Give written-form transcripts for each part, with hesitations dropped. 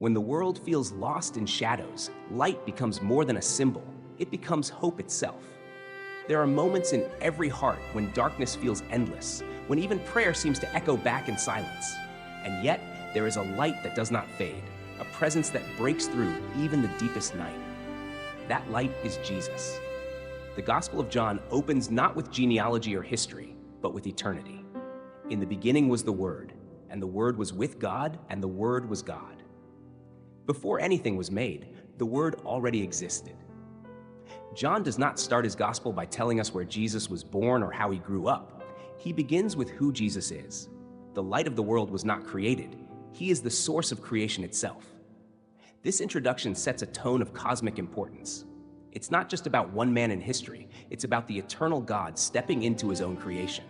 When the world feels lost in shadows, light becomes more than a symbol. It becomes hope itself. There are moments in every heart when darkness feels endless, when even prayer seems to echo back in silence. And yet, there is a light that does not fade, a presence that breaks through even the deepest night. That light is Jesus. The Gospel of John opens not with genealogy or history, but with eternity. In the beginning was the Word, and the Word was with God, and the Word was God. Before anything was made, the Word already existed. John does not start his Gospel by telling us where Jesus was born or how he grew up. He begins with who Jesus is. The light of the world was not created. He is the source of creation itself. This introduction sets a tone of cosmic importance. It's not just about one man in history, it's about the eternal God stepping into his own creation.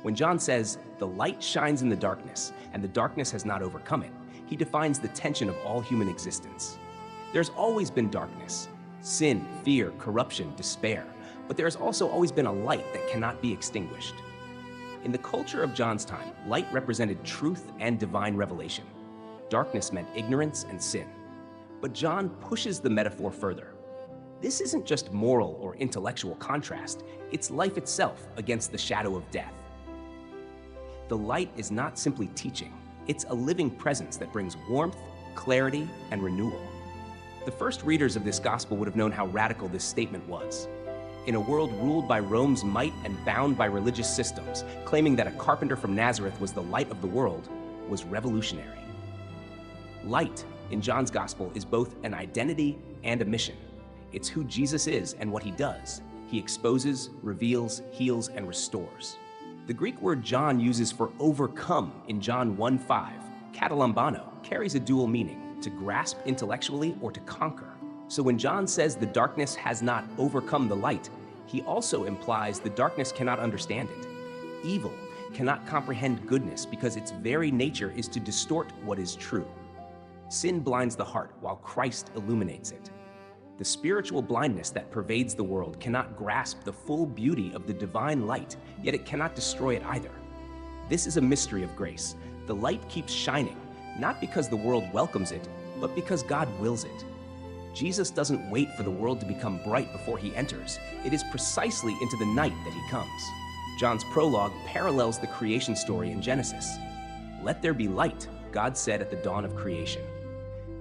When John says, "The light shines in the darkness, and the darkness has not overcome it," he defines the tension of all human existence. There's always been darkness, sin, fear, corruption, despair, but there has also always been a light that cannot be extinguished. In the culture of John's time, light represented truth and divine revelation. Darkness meant ignorance and sin. But John pushes the metaphor further. This isn't just moral or intellectual contrast, it's life itself against the shadow of death. The light is not simply teaching, it's a living presence that brings warmth, clarity, and renewal. The first readers of this gospel would have known how radical this statement was. In a world ruled by Rome's might and bound by religious systems, claiming that a carpenter from Nazareth was the light of the world was revolutionary. Light, in John's gospel, is both an identity and a mission. It's who Jesus is and what he does. He exposes, reveals, heals, and restores. The Greek word John uses for overcome in John 1:5, katalambano, carries a dual meaning, to grasp intellectually or to conquer. So when John says the darkness has not overcome the light, he also implies the darkness cannot understand it. Evil cannot comprehend goodness because its very nature is to distort what is true. Sin blinds the heart while Christ illuminates it. The spiritual blindness that pervades the world cannot grasp the full beauty of the divine light, yet it cannot destroy it either. This is a mystery of grace. The light keeps shining, not because the world welcomes it, but because God wills it. Jesus doesn't wait for the world to become bright before he enters. It is precisely into the night that he comes. John's prologue parallels the creation story in Genesis. "Let there be light," God said at the dawn of creation.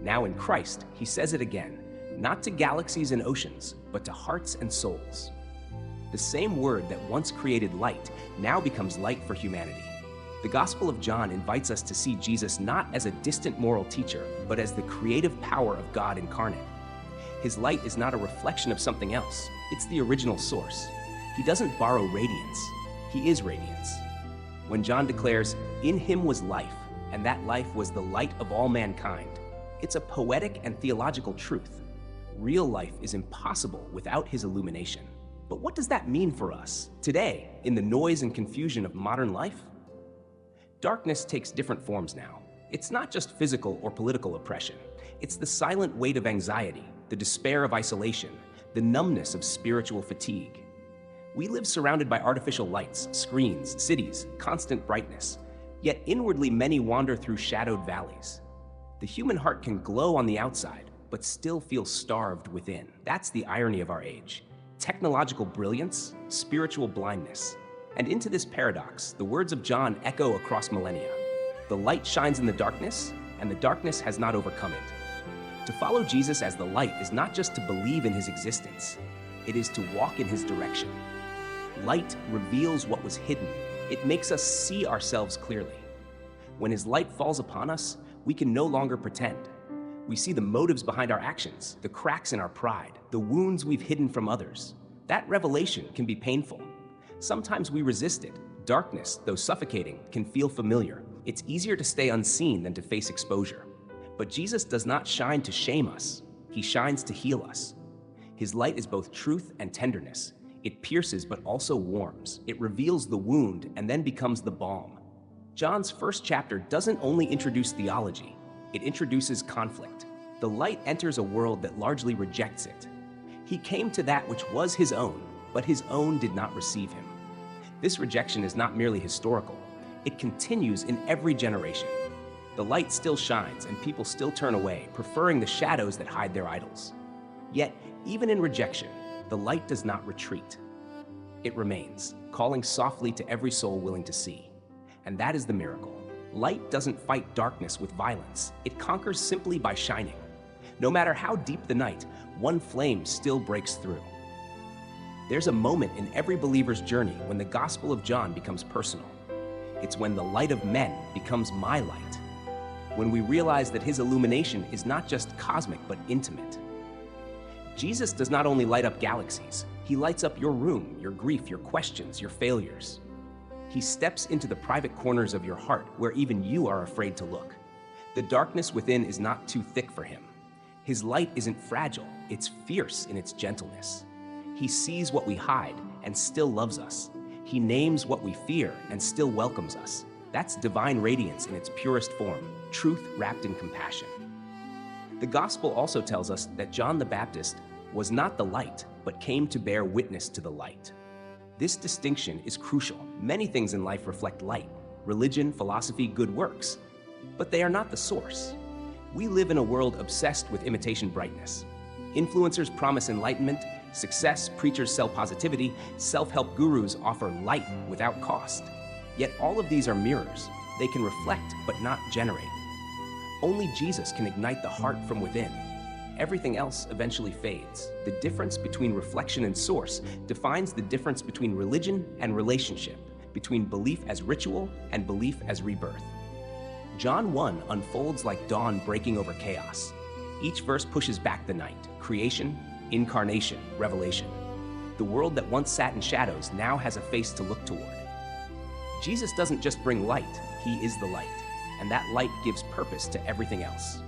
Now in Christ, he says it again, not to galaxies and oceans, but to hearts and souls. The same word that once created light now becomes light for humanity. The Gospel of John invites us to see Jesus not as a distant moral teacher, but as the creative power of God incarnate. His light is not a reflection of something else, it's the original source. He doesn't borrow radiance, he is radiance. When John declares, "In him was life, and that life was the light of all mankind," it's a poetic and theological truth. Real life is impossible without his illumination. But what does that mean for us today, in the noise and confusion of modern life? Darkness takes different forms now. It's not just physical or political oppression. It's the silent weight of anxiety, the despair of isolation, the numbness of spiritual fatigue. We live surrounded by artificial lights, screens, cities, constant brightness. Yet inwardly many wander through shadowed valleys. The human heart can glow on the outside, but still feel starved within. That's the irony of our age. Technological brilliance, spiritual blindness. And into this paradox, the words of John echo across millennia. The light shines in the darkness, and the darkness has not overcome it. To follow Jesus as the light is not just to believe in his existence, it is to walk in his direction. Light reveals what was hidden. It makes us see ourselves clearly. When his light falls upon us, we can no longer pretend. We see the motives behind our actions, the cracks in our pride, the wounds we've hidden from others. That revelation can be painful. Sometimes we resist it. Darkness, though suffocating, can feel familiar. It's easier to stay unseen than to face exposure. But Jesus does not shine to shame us. He shines to heal us. His light is both truth and tenderness. It pierces but also warms. It reveals the wound and then becomes the balm. John's first chapter doesn't only introduce theology, it introduces conflict. The light enters a world that largely rejects it. He came to that which was his own, but his own did not receive him. This rejection is not merely historical, it continues in every generation. The light still shines, and people still turn away, preferring the shadows that hide their idols. Yet, even in rejection, the light does not retreat. It remains, calling softly to every soul willing to see. And that is the miracle. Light doesn't fight darkness with violence. It conquers simply by shining. No matter how deep the night, one flame still breaks through. There's a moment in every believer's journey when the Gospel of John becomes personal. It's when the light of men becomes my light. When we realize that his illumination is not just cosmic, but intimate. Jesus does not only light up galaxies, he lights up your room, your grief, your questions, your failures. He steps into the private corners of your heart where even you are afraid to look. The darkness within is not too thick for him. His light isn't fragile, it's fierce in its gentleness. He sees what we hide and still loves us. He names what we fear and still welcomes us. That's divine radiance in its purest form, truth wrapped in compassion. The Gospel also tells us that John the Baptist was not the light, but came to bear witness to the light. This distinction is crucial. Many things in life reflect light: religion, philosophy, good works. But they are not the source. We live in a world obsessed with imitation brightness. Influencers promise enlightenment, success, preachers sell positivity, self-help gurus offer light without cost. Yet all of these are mirrors. They can reflect, but not generate. Only Jesus can ignite the heart from within. Everything else eventually fades. The difference between reflection and source defines the difference between religion and relationship, between belief as ritual and belief as rebirth. John 1 unfolds like dawn breaking over chaos. Each verse pushes back the night: creation, incarnation, revelation. The world that once sat in shadows now has a face to look toward. Jesus doesn't just bring light, he is the light, and that light gives purpose to everything else.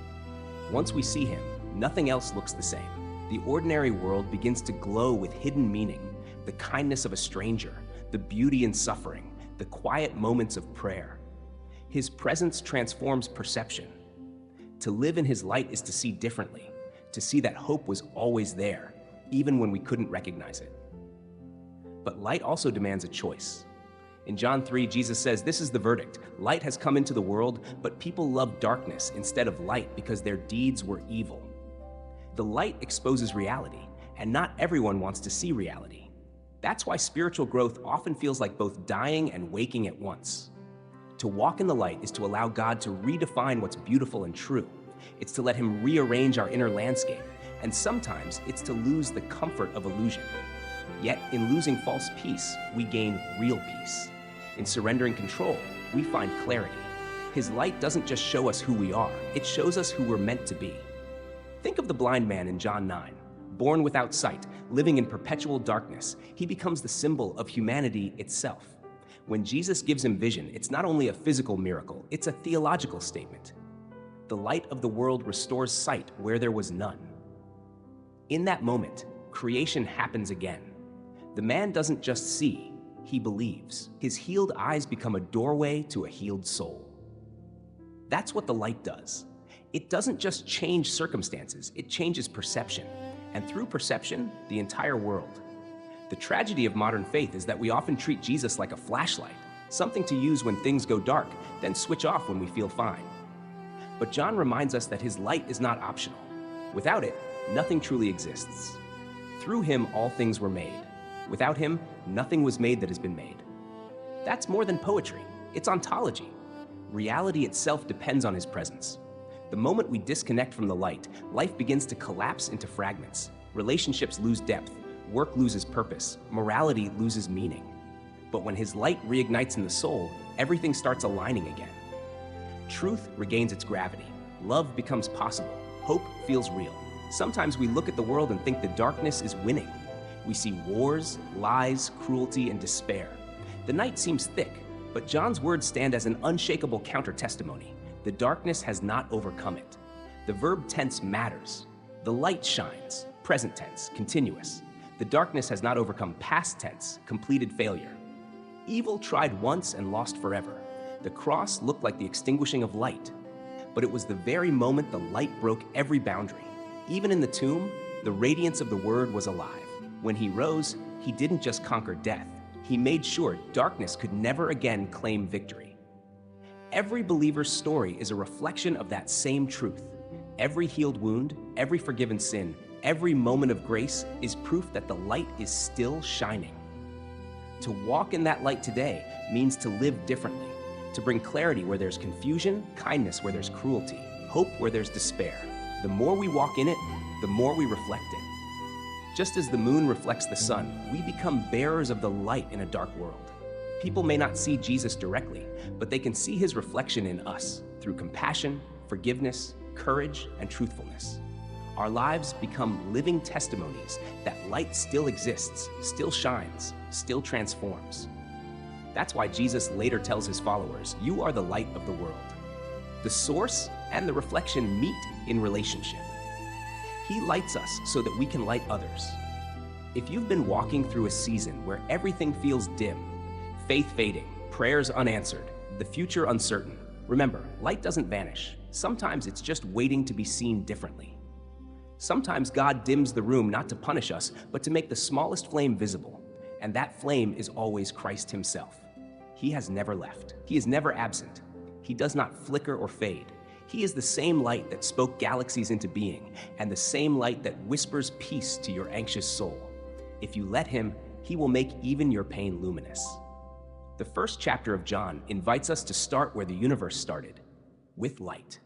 Once we see him, nothing else looks the same. The ordinary world begins to glow with hidden meaning: the kindness of a stranger, the beauty in suffering, the quiet moments of prayer. His presence transforms perception. To live in his light is to see differently, to see that hope was always there, even when we couldn't recognize it. But light also demands a choice. In John 3, Jesus says, "This is the verdict. Light has come into the world, but people love darkness instead of light because their deeds were evil." The light exposes reality, and not everyone wants to see reality. That's why spiritual growth often feels like both dying and waking at once. To walk in the light is to allow God to redefine what's beautiful and true. It's to let him rearrange our inner landscape, and sometimes it's to lose the comfort of illusion. Yet, in losing false peace, we gain real peace. In surrendering control, we find clarity. His light doesn't just show us who we are, it shows us who we're meant to be. Think of the blind man in John 9. Born without sight, living in perpetual darkness, he becomes the symbol of humanity itself. When Jesus gives him vision, it's not only a physical miracle, it's a theological statement. The light of the world restores sight where there was none. In that moment, creation happens again. The man doesn't just see, he believes. His healed eyes become a doorway to a healed soul. That's what the light does. It doesn't just change circumstances, it changes perception. And through perception, the entire world. The tragedy of modern faith is that we often treat Jesus like a flashlight, something to use when things go dark, then switch off when we feel fine. But John reminds us that his light is not optional. Without it, nothing truly exists. Through him, all things were made. Without him, nothing was made that has been made. That's more than poetry, it's ontology. Reality itself depends on his presence. The moment we disconnect from the light, life begins to collapse into fragments. Relationships lose depth, work loses purpose, morality loses meaning. But when his light reignites in the soul, everything starts aligning again. Truth regains its gravity, love becomes possible, hope feels real. Sometimes we look at the world and think the darkness is winning. We see wars, lies, cruelty, and despair. The night seems thick, but John's words stand as an unshakable counter-testimony. The darkness has not overcome it. The verb tense matters. The light shines, present tense, continuous. The darkness has not overcome past tense, completed failure. Evil tried once and lost forever. The cross looked like the extinguishing of light. But it was the very moment the light broke every boundary. Even in the tomb, the radiance of the Word was alive. When he rose, he didn't just conquer death. He made sure darkness could never again claim victory. Every believer's story is a reflection of that same truth. Every healed wound, every forgiven sin, every moment of grace is proof that the light is still shining. To walk in that light today means to live differently, to bring clarity where there's confusion, kindness where there's cruelty, hope where there's despair. The more we walk in it, the more we reflect it. Just as the moon reflects the sun, we become bearers of the light in a dark world. People may not see Jesus directly, but they can see his reflection in us through compassion, forgiveness, courage, and truthfulness. Our lives become living testimonies that light still exists, still shines, still transforms. That's why Jesus later tells his followers, "You are the light of the world." The source and the reflection meet in relationship. He lights us so that we can light others. If you've been walking through a season where everything feels dim, faith fading, prayers unanswered, the future uncertain, remember, light doesn't vanish. Sometimes it's just waiting to be seen differently. Sometimes God dims the room not to punish us, but to make the smallest flame visible. And that flame is always Christ himself. He has never left. He is never absent. He does not flicker or fade. He is the same light that spoke galaxies into being, and the same light that whispers peace to your anxious soul. If you let him, he will make even your pain luminous. The first chapter of John invites us to start where the universe started, with light.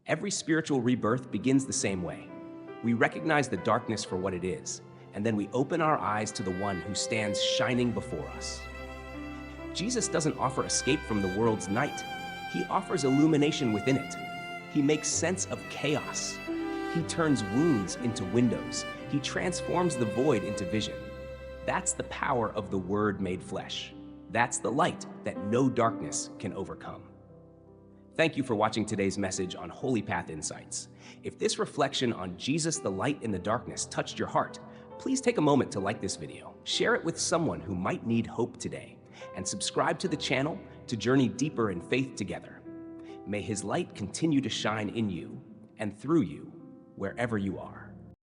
Every spiritual rebirth begins the same way. We recognize the darkness for what it is, and then we open our eyes to the one who stands shining before us. Jesus doesn't offer escape from the world's night. He offers illumination within it. He makes sense of chaos. He turns wounds into windows. He transforms the void into vision. That's the power of the Word made flesh. That's the light that no darkness can overcome. Thank you for watching today's message on Holy Path Insights. If this reflection on Jesus, the light in the darkness, touched your heart, please take a moment to like this video, share it with someone who might need hope today, and subscribe to the channel to journey deeper in faith together. May his light continue to shine in you and through you wherever you are.